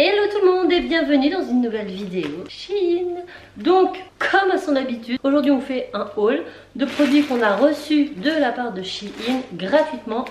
Hello tout le monde et bienvenue dans une nouvelle vidéo Shein. Donc comme à son habitude, aujourd'hui on fait un haul de produits qu'on a reçus de la part de Shein gratuitement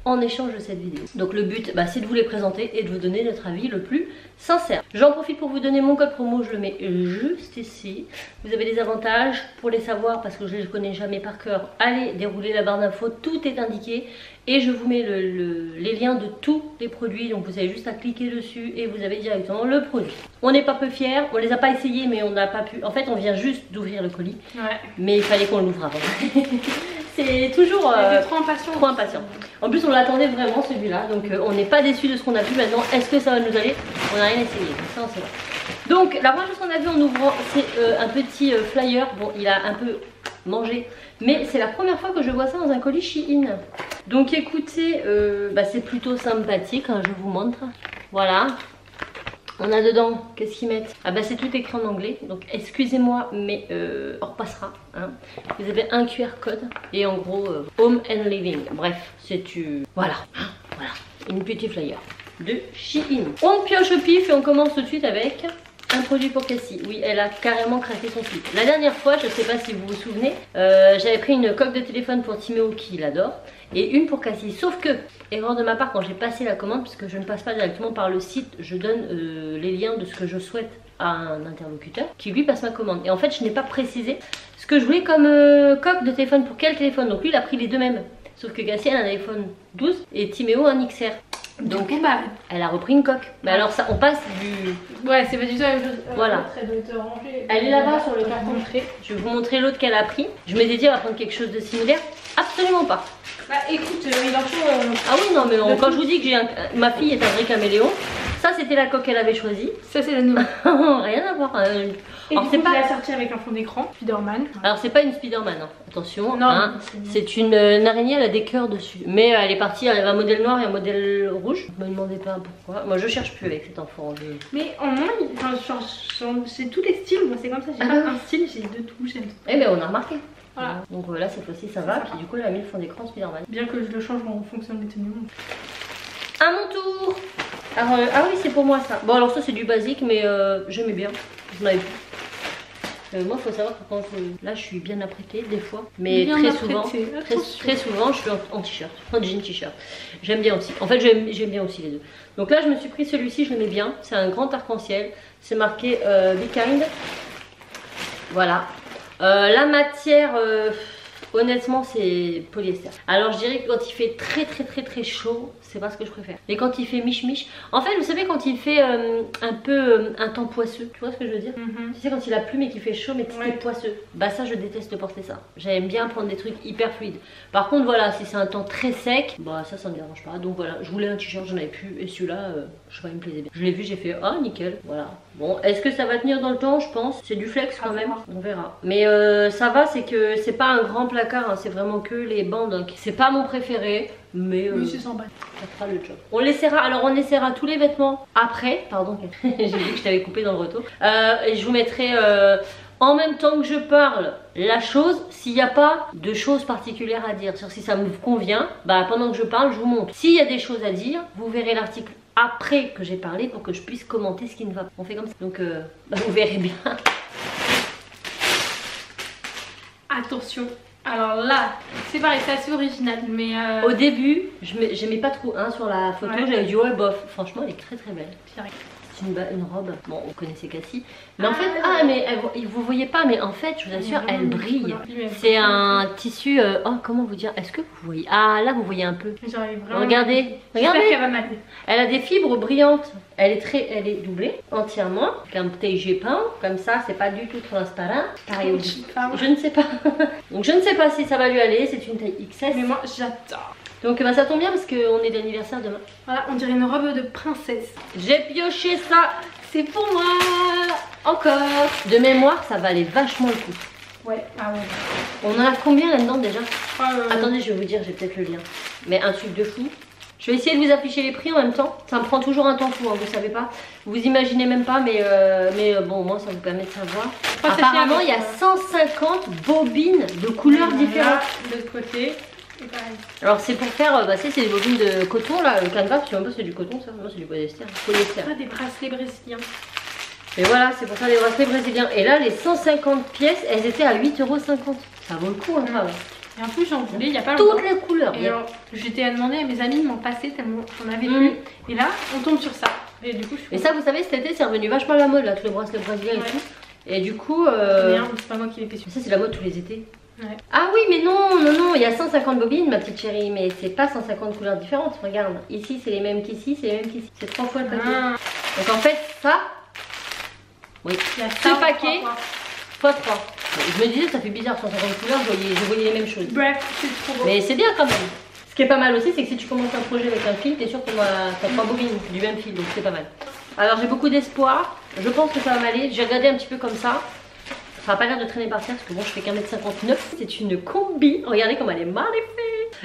en échange de cette vidéo. Donc le but c'est de vous les présenter et de vous donner notre avis le plus sincère. J'en profite pour vous donner mon code promo, je le mets juste ici. Vous avez des avantages pour les savoir parce que je ne les connais jamais par cœur. Allez dérouler la barre d'infos, tout est indiqué. Et je vous mets les liens de tous les produits, donc vous avez juste à cliquer dessus et vous avez directement le produit. On n'est pas peu fiers, on les a pas essayés mais on n'a pas pu. En fait on vient juste d'ouvrir le colis, mais il fallait qu'on l'ouvre avant. C'est toujours trop impatient. En plus on l'attendait vraiment celui-là, donc on n'est pas déçu de ce qu'on a vu. Maintenant est-ce que ça va nous aller? On n'a rien essayé, donc ça on sait pas. Donc la première chose qu'on a vu en ouvrant c'est un petit flyer. Bon il a un peu mangé, mais c'est la première fois que je vois ça dans un colis Shein. Donc écoutez, c'est plutôt sympathique, hein, je vous montre. Voilà. On a dedans, qu'est-ce qu'ils mettent? C'est tout écrit en anglais, donc excusez-moi, mais on repassera. Hein. Vous avez un QR code et en gros, Home and Living. Bref, c'est voilà, voilà, une petite flyer de Shein. On pioche au pif et on commence tout de suite avec un produit pour Cassie. Oui, elle a carrément craqué son slip. La dernière fois, je ne sais pas si vous vous souvenez, j'avais pris une coque de téléphone pour Timéo qui l'adore et une pour Cassie. Sauf que, erreur de ma part quand j'ai passé la commande, puisque je ne passe pas directement par le site, je donne les liens de ce que je souhaite à un interlocuteur qui lui passe ma commande. Et en fait, je n'ai pas précisé ce que je voulais comme coque de téléphone pour quel téléphone. Donc lui, il a pris les deux mêmes. Sauf que Cassie, elle a un iPhone 12 et Timéo un XR. Donc elle a repris une coque. Mais alors ça, on passe du... Ouais, c'est pas du tout la même chose. Voilà. Elle est là-bas sur le carton de trait. Je vais vous montrer l'autre qu'elle a pris. Je m'étais dit, elle va prendre quelque chose de similaire. Absolument pas. Bah écoute, il en faut... Ah oui, non, mais quand je vous dis que ma fille est un vrai caméléon, ça c'était la coque qu'elle avait choisie. Ça c'est la nouvelle. Rien à voir. Et alors c'est pas la sortie avec un fond d'écran, Spider-Man. Alors c'est pas une Spider-Man, hein. Attention, non, hein. C'est une araignée, elle a des cœurs dessus. Mais elle est partie, elle avait un modèle noir et un modèle rouge. Ne me demandez pas pourquoi. Moi je cherche plus avec cet enfant. Mais en moins, c'est tous les styles, moi c'est comme ça. J'ai pas un style, j'ai deux touches. Eh ben on a remarqué. Voilà. Donc voilà, cette fois-ci ça va. Puis du coup elle a mis le fond d'écran Spider-Man. Bien que je le change en fonction de mes tenues. À mon tour. Alors, ah oui, c'est pour moi ça. Bon alors ça c'est du basique mais j'aimais bien. Je n'avais plus. Moi il faut savoir que quand là je suis bien apprêtée des fois, mais très souvent je suis en t-shirt, en jean t-shirt. J'aime bien aussi, en fait j'aime bien aussi les deux. Donc là je me suis pris celui-ci, je l'aimais bien, c'est un grand arc-en-ciel, c'est marqué Be Kind. Voilà, la matière honnêtement c'est polyester. Alors je dirais que quand il fait très chaud, c'est pas ce que je préfère. Mais quand il fait mich, en fait vous savez quand il fait un peu un temps poisseux, tu vois ce que je veux dire? Tu sais quand il a plu mais qu'il fait chaud mais c'est poisseux. Bah ça je déteste porter ça. J'aime bien prendre des trucs hyper fluides. Par contre voilà, si c'est un temps très sec, bah ça me dérange pas. Donc voilà, je voulais un t-shirt, j'en avais plus et celui-là je sais pas, il me plaisait bien. Je l'ai vu, j'ai fait ah nickel, voilà. Bon, est-ce que ça va tenir dans le temps? Je pense. C'est du flex quand même, on verra. Mais ça va, c'est que c'est pas un grand placard, hein. C'est vraiment que les bandes. Hein. C'est pas mon préféré. Mais oui, c'est sympa. Ça fera le job. On laissera, alors on essaiera tous les vêtements après. Pardon, j'ai vu que je t'avais coupé dans le retour. Et je vous mettrai en même temps que je parle la chose, s'il n'y a pas de choses particulières à dire. Sur si ça me convient, pendant que je parle, je vous montre. S'il y a des choses à dire, vous verrez l'article après que j'ai parlé pour que je puisse commenter ce qui ne va pas. On fait comme ça. Donc vous verrez bien. Attention. Alors là, c'est pareil, c'est assez original, mais au début, j'aimais pas trop sur la photo, j'avais dit ouais bof, franchement elle est très belle. C'est une robe, bon on connaissait Cassie, mais en fait, mais vous voyez pas, mais en fait je vous assure, elle brille. C'est un tissu, comment vous dire, est-ce que vous voyez? Ah là vous voyez un peu. Regardez, elle a des fibres brillantes. Elle est doublée entièrement, comme TG peint, comme ça, c'est pas du tout transparent. Pareil, je ne sais pas. Donc je ne sais pas si ça va lui aller, c'est une taille XS. Mais moi j'adore. Donc ça tombe bien parce qu'on est d'anniversaire demain. Voilà, on dirait une robe de princesse. J'ai pioché ça, c'est pour moi. Encore. De mémoire, ça valait vachement le coup. Ouais, ah ouais. On en a combien là-dedans déjà? Attendez, je vais vous dire, j'ai peut-être le lien. Mais un truc de fou. Je vais essayer de vous afficher les prix en même temps. Ça me prend toujours un temps fou, hein, vous savez pas. Vous imaginez même pas, mais bon, moi ça vous permet de savoir. Apparemment, il y a 150 bobines de couleurs différentes. De l'autre côté. Et pareil. Alors c'est pour faire, c'est des bobines de coton là, le canevas, je sais même pas si c'est du coton ça, non c'est du polyester. Ah, des bracelets brésiliens. Et voilà, c'est pour ça les bracelets brésiliens. Et là les 150 pièces, elles étaient à 8,50 €. Ça vaut le coup un travail. Et en plus j'en voulais il y a pas longtemps. Toutes les couleurs. Et alors j'étais à demander à mes amis de m'en passer tellement j'en avais plus. Et là on tombe sur ça. Et du coup je suis... Et ça vous savez cet été c'est revenu vachement à la mode là, tous les bracelets brésiliens et tout. Et du coup... Merde, c'est pas moi qui l'ai fait sur. Ça c'est la mode tous les étés. Ouais. Ah oui mais non, il y a 150 bobines ma petite chérie, mais c'est pas 150 couleurs différentes, regarde. Ici c'est les mêmes qu'ici, c'est les mêmes qu'ici. C'est 3 fois le paquet. Donc en fait ça, oui, ce paquet fois 3. Je me disais ça fait bizarre 150 couleurs, je voyais les mêmes choses. Bref, c'est trop beau. Mais c'est bien quand même. Ce qui est pas mal aussi c'est que si tu commences un projet avec un fil, t'es sûr que t'as 3 bobines du même fil, donc c'est pas mal. Alors j'ai beaucoup d'espoir, je pense que ça va m'aller. J'ai regardé un petit peu comme ça. Ça n'a pas l'air de traîner par terre parce que bon je fais qu'1,59 m. C'est une combi, regardez comme elle est magnifique.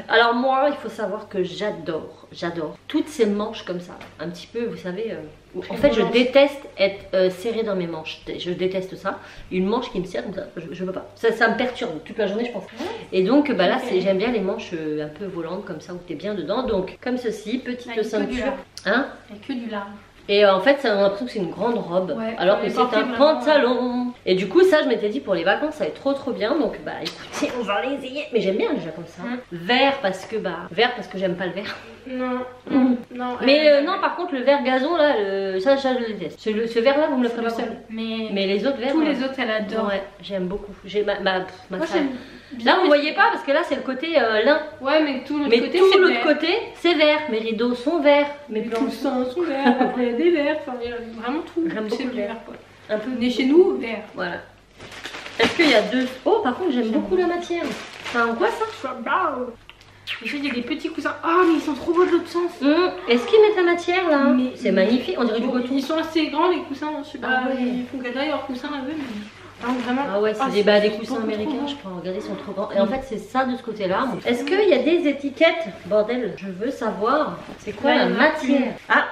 Alors moi il faut savoir que j'adore toutes ces manches comme ça. Un petit peu vous savez, en fait je déteste être serrée dans mes manches. Je déteste ça. Une manche qui me serre comme ça, je veux pas. Ça me perturbe toute la journée je pense. Et donc bah là j'aime bien les manches un peu volantes comme ça où tu es bien dedans. Donc comme ceci, petite ceinture. Hein? Il n'y a que du large. Et en fait, ça, on a l'impression que c'est une grande robe, alors que c'est un pantalon. Et du coup, ça, je m'étais dit pour les vacances, ça va être trop bien. Donc, bah écoutez, on va les essayer. Mais j'aime bien déjà comme ça. Vert parce que j'aime pas le vert. Non. Non. Mais non, par contre, le vert gazon là, ça je le déteste. Ce vert là, vous me le ferez seul. Mais les autres verts. Tous les autres, elle adore. Ouais, j'aime beaucoup. J'ai ma Moi, salle. Là, vous voyez pas parce que là, c'est le côté lin. Ouais, mais tout l'autre côté, c'est vert. Mes rideaux sont verts. Mes plans planches sont verts. Après, il y a des verts. Enfin, il y a vraiment tout. J'aime beaucoup le vert. Un peu. Mais chez nous, vert. Voilà. Est-ce qu'il y a deux... Oh, par contre, j'aime beaucoup la matière. Enfin, en quoi ça? Et il y a des petits coussins. Ah, mais ils sont trop beaux de l'autre sens. Est-ce qu'ils mettent la matière là? C'est magnifique. On dirait du coton. Ils sont assez grands les coussins. Je sais pas. Ouais. Ils font cadrer leurs coussins un peu. Vraiment. Ah ouais, c'est des coussins américains, je crois. Regardez, ils sont trop grands. Et en fait, c'est ça de ce côté-là. Est-ce qu'il y a des étiquettes? Bordel, je veux savoir. C'est quoi la matière? Ah,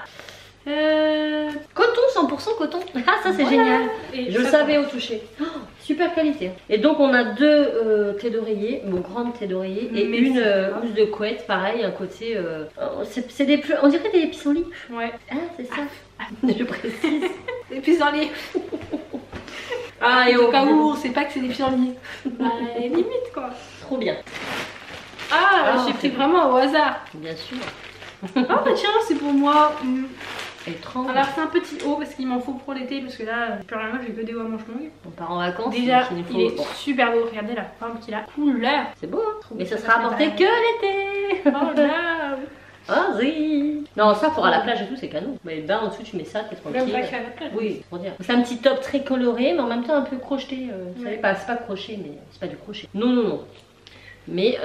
coton, 100% coton. Ah, ça c'est génial. Et je le savais au toucher. Oh, super qualité. Et donc, on a deux thés d'oreiller, grandes thés d'oreiller, et une housse de couette, pareil, un côté. C'est des on dirait des pissenlits. Ouais. Ah, c'est ça. Je précise. Des pissenlits. Ah, et au cas où on sait pas que c'est des pissenlits. Bah, limite quoi. Trop bien. Ah, j'ai pris vraiment au hasard. Bien sûr. Oh bah tiens, c'est pour moi. Étrange. Alors c'est un petit haut parce qu'il m'en faut pour l'été parce que là, plus rien, j'ai que des hauts à manches longues. On part en vacances. Déjà, il est super beau. Regardez la forme qu'il a. Couleur. C'est beau, hein. Mais ça sera apporté que l'été. Oh là. Ah oui. Non, ça pour à la plage et tout, c'est canon. Mais le bain en dessous, tu mets ça, t'es tranquille. Même pas que à la plage. Oui, pour dire. C'est un petit top très coloré, mais en même temps un peu crocheté. Vous savez pas, c'est pas crochet, mais c'est pas du crochet. Non. Mais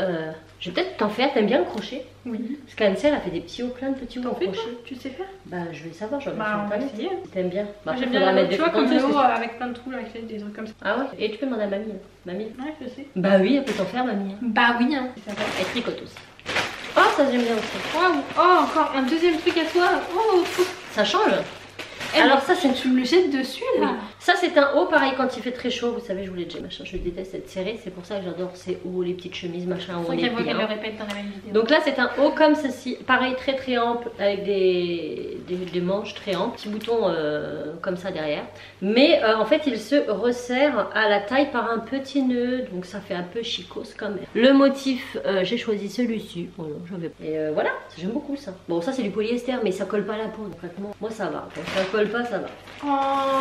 je vais peut-être t'en faire. T'aimes bien le crochet? Oui. Parce qu'Ansel a fait des petits hauts, plein de petits hauts en crochet. Tu sais faire? Bah je vais savoir, j'en ai fait on va essayer. T'aimes bien? Bah, j'aime bien mettre des comme le haut avec plein de trous là, avec des trucs comme ça. Ah ouais? Et tu peux demander à mamie. Mamie? Ouais, je sais. Bah oui, elle peut t'en faire, mamie. Bah oui. Elle tricote aussi. Oh, ça j'aime bien aussi. Wow. Oh, encore un deuxième truc à toi. Oh, ça change. Alors ça c'est tu me le jettes dessus là. Oui. Ça c'est un haut pareil quand il fait très chaud, vous savez je vous l'ai déjà machin, je déteste être serrée, c'est pour ça que j'adore ces hauts, les petites chemises machin. C'est qu'elle le répète dans la même vidéo. Donc là c'est un haut comme ceci, pareil très ample avec des manches très amples, petits boutons comme ça derrière. Mais en fait il se resserre à la taille par un petit nœud, donc ça fait un peu chicose quand même. Le motif j'ai choisi celui-ci, voilà, et voilà, j'aime beaucoup ça. Bon ça c'est du polyester mais ça colle pas à la peau concrètement. Moi ça va, quand ça colle pas ça va. Oh,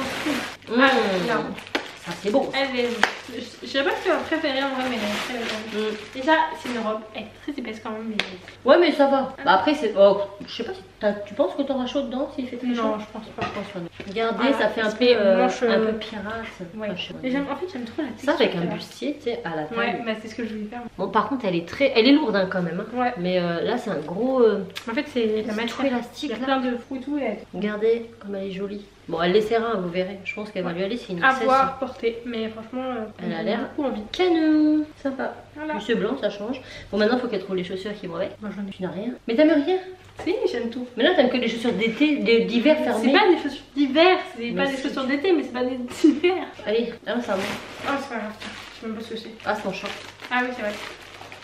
ça c'est bon. Je sais pas ce que tu as préféré en vrai, mais elle est très belle. Déjà, c'est une robe, elle est très épaisse quand même. Mais... Ouais, mais ça va. Bah après, c'est. Oh, je sais pas si tu penses que t'auras chaud dedans s'il fait très chaud? Non, je pense pas. Regardez, ça fait un peu pirate. Ouais. En fait, j'aime trop la texture. Ça avec un bustier, tu sais, à la taille. Ouais, bah c'est ce que je voulais faire. Bon, par contre, elle est lourde hein, quand même. Hein. Ouais. Mais là, c'est un gros. En fait, c'est la matière élastique. Il y a plein de fruits tout. Regardez comme elle est jolie. Bon, elle laissera, vous verrez. Je pense qu'elle va lui aller. C'est une à voir porter, mais franchement, elle a l'air beaucoup envie. Canon, sympa. Voilà. Plus blanc, ça change. Bon, maintenant, il faut qu'elle trouve les chaussures qui vont avec. Moi, j'en ai. Tu n'as rien. Mais t'aimes rien? Si, j'aime tout. Mais là, t'aimes que les chaussures d'été, d'hiver fermées. C'est pas des chaussures d'hiver, c'est pas des chaussures d'été, mais c'est pas des d'hiver. Allez, ça va. Ah, c'est pas grave. Je sais même pas ce que c'est. Ah, c'est ton short. Ah oui, c'est vrai.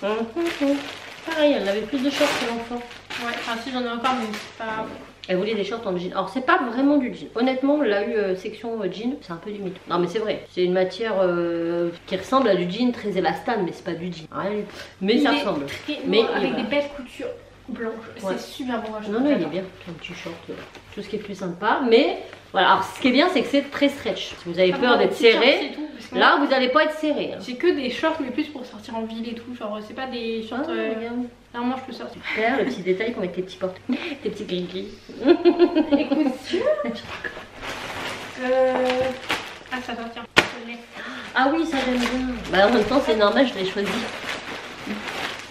Pareil, elle avait plus de shorts que l'enfant. Ouais, enfin si j'en ai encore, mais c'est pas... Elle voulait des shorts en jean. Alors c'est pas vraiment du jean. Honnêtement, elle a eu section jean, c'est un peu du mythe. Non mais c'est vrai, c'est une matière qui ressemble à du jean très élastane, mais c'est pas du jean. Ouais, mais ça ressemble. Mais avec des belles coutures blanches, ouais. C'est super bon. Non, il est bien, un petit short, tout ce qui est plus sympa. Mais voilà, alors ce qui est bien, c'est que c'est très stretch. Si vous avez peur d'être serré, là vous n'allez pas être serré. J'ai que des shorts, mais plus pour sortir en ville et tout. Genre, c'est pas des shorts. Là, moi je peux sortir. Super, le petit détail qu'on met tes petits portes, tes petits gris-gris. Les coutures. Ah, ça sortir. Ah oui, ça j'aime bien. Bah en même temps, c'est normal, je l'ai choisi.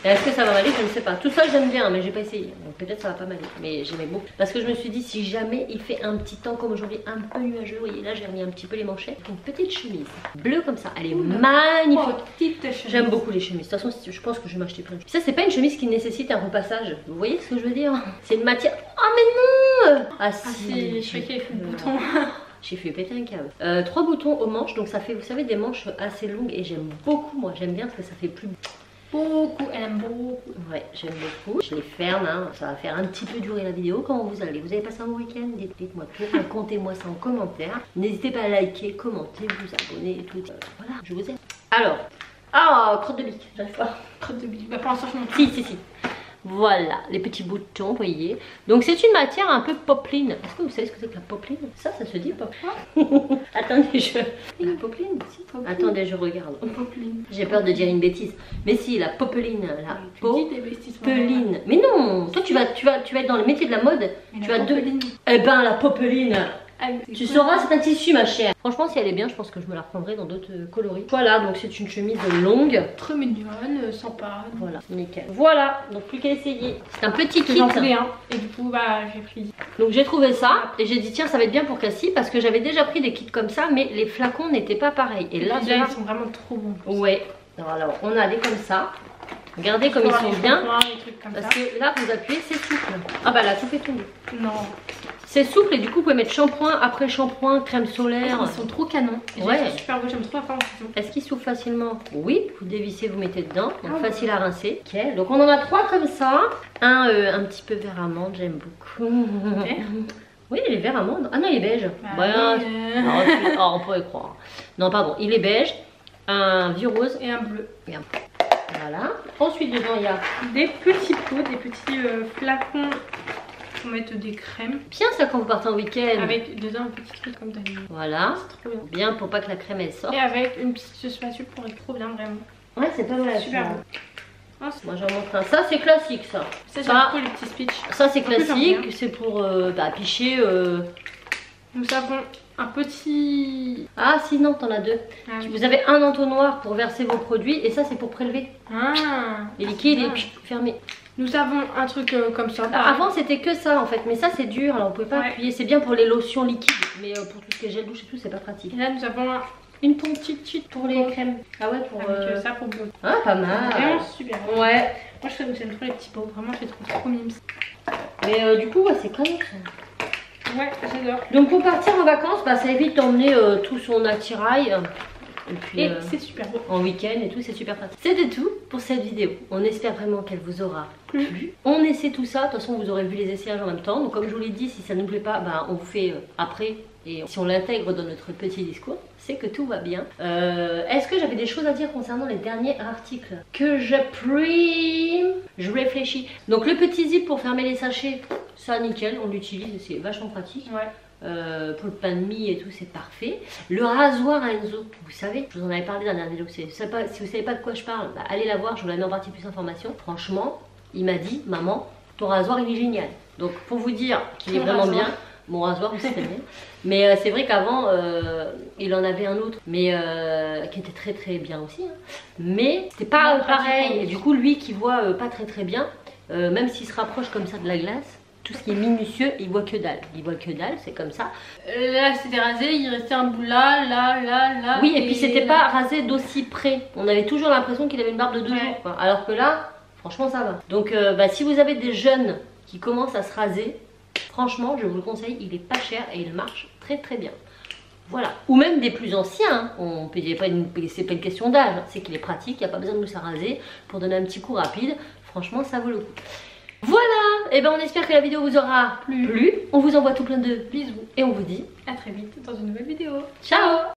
Est-ce que ça va m'aller? Je ne sais pas. Tout ça j'aime bien, mais j'ai pas essayé. Donc peut-être ça va pas m'aller. Mais j'aimais beaucoup. Parce que je me suis dit, si jamais il fait un petit temps comme aujourd'hui, un peu nuageux, vous voyez là, j'ai remis un petit peu les manchettes. Une petite chemise bleue comme ça. Elle est magnifique. J'aime beaucoup les chemises. De toute façon, je pense que je vais m'acheter plein de chemises. Ça, c'est pas une chemise qui nécessite un repassage. Vous voyez ce que je veux dire? C'est une matière. Oh, mais non! Ah si. Je fais qu'il y a fait le bouton. J'ai fait péter un câble. 3 boutons aux manches, donc ça fait, vous savez, des manches assez longues. Et j'aime beaucoup, moi. J'aime bien parce que ça fait plus. Beaucoup, elle aime beaucoup. Ouais, j'aime beaucoup. Je les ferme, hein. Ça va faire un petit peu durer la vidéo. Comment vous allez? Vous avez passé un bon week-end? Dites-moi tout, racontez-moi ça en commentaire. N'hésitez pas à liker, commenter, vous abonner et tout. Voilà, je vous aime. Alors, crotte de bique, j'arrive pas. Crotte de bique, bah pour l'instant je m'en Si. Voilà, les petits boutons, vous voyez. Donc c'est une matière un peu popeline. Est-ce que vous savez ce que c'est que la popeline? Ça se dit pas. Attendez, la popeline, si. Attendez, je regarde. J'ai peur de dire une bêtise. Mais si, la popeline, la popeline. Mais non, toi tu vas être dans le métier de la mode. Mais tu as deux. Eh ben la popeline. Tu sauras, c'est un tissu ma chère. Franchement, si elle est bien, je pense que je me la reprendrai dans d'autres coloris. Voilà, donc c'est une chemise longue. Très mignonne, sympa. Voilà, nickel. Voilà, donc plus qu'à essayer. C'est un petit kit. J'en voulais un. Et du coup, bah j'ai pris. Donc j'ai trouvé ça et j'ai dit tiens, ça va être bien pour Cassie parce que j'avais déjà pris des kits comme ça, mais les flacons n'étaient pas pareils. Et là, ils sont vraiment trop bons. Ouais. Alors on a des comme ça. Regardez comme ils sont bien. Parce que là, vous appuyez, c'est souple. Ah bah là, tout fait tomber. Non. C'est souple et du coup, vous pouvez mettre shampoing après shampoing, crème solaire. Ils sont trop canons. Ouais. Super beau, j'aime trop la forme. Est-ce qu'ils s'ouvrent facilement? Oui. Vous dévissez, vous mettez dedans. Donc facile à rincer. Ok. Donc on en a 3 comme ça. Un petit peu vert amande, j'aime beaucoup. Oui, il est vert amande. Ah non, il est beige. Non, on pourrait croire. Non, pardon, il est beige. Un vieux rose et un bleu. Voilà. Ensuite, dedans, il y a des petits pots, des petits flacons pour mettre des crèmes. Bien ça quand vous partez en week-end. Avec dedans un petit truc comme d'habitude. Voilà. C'est trop bien. Bien pour pas que la crème elle sorte. Et avec une petite spatule pour être trop bien vraiment. Ouais, c'est pas mal. Super bon. Moi j'en montre un. Ça c'est classique ça. Ça j'aime beaucoup les petits speech. Ça c'est classique. C'est pour picher. Nous avons un petit... Ah si non, t'en as 2. Ah, oui. Vous avez un entonnoir pour verser vos produits et ça c'est pour prélever. Les liquides et puis fermer. Nous avons un truc comme ça. Avant c'était que ça en fait, mais ça c'est dur, alors on pouvait pas appuyer. C'est bien pour les lotions liquides, mais pour tout ce qui est gel douche et tout, c'est pas pratique. Et là nous avons une petite pour les crèmes. Ah ouais, pour ça pour bleu. Ah pas mal. Vraiment super. Ouais. Moi j'aime trop les petits pots, vraiment je les trouve trop mimes. Mais du coup ouais, c'est quand même ça. Ouais, j'adore. Donc pour partir en vacances, bah, ça évite d'emmener tout son attirail. Et puis c'est super beau. En week-end et tout, c'est super pratique. C'était tout pour cette vidéo. On espère vraiment qu'elle vous aura plu. On essaie tout ça. De toute façon, vous aurez vu les essayages en même temps. Donc comme je vous l'ai dit, si ça ne nous plaît pas, bah, on vous fait après. Et si on l'intègre dans notre petit discours, c'est que tout va bien. Est-ce que j'avais des choses à dire concernant les derniers articles que je prime? Je réfléchis. Donc le petit zip pour fermer les sachets, ça nickel, on l'utilise, c'est vachement pratique. Ouais. Pour le pain de mie et tout, c'est parfait. Le rasoir à Enzo, vous savez, je vous en avais parlé dans la dernière vidéo. Si vous savez pas de quoi je parle, bah, allez la voir, je vous la mets en partie plus information. Franchement, il m'a dit, maman, ton rasoir il est génial. Donc pour vous dire qu'il est vraiment bien. Mon rasoir aussi très bien. Mais c'est vrai qu'avant il en avait un autre, mais qui était très bien aussi. Hein. Mais c'était pas pareil. Et du coup lui qui voit pas très bien, même s'il se rapproche comme ça de la glace, tout ce qui est minutieux, il voit que dalle. Il voit que dalle, c'est comme ça. Là c'était rasé, il restait un bout là. Oui, et puis c'était pas rasé d'aussi près. On avait toujours l'impression qu'il avait une barbe de 2 jours. Quoi. Alors que là, franchement ça va. Donc si vous avez des jeunes qui commencent à se raser, franchement, je vous le conseille, il est pas cher et il marche très bien. Voilà, ou même des plus anciens, hein. C'est pas une question d'âge, hein. C'est qu'il est pratique, il n'y a pas besoin de mousse à raser pour donner un petit coup rapide. Franchement, ça vaut le coup. Voilà, et ben on espère que la vidéo vous aura plu. On vous envoie tout plein de bisous et on vous dit à très vite dans une nouvelle vidéo. Ciao.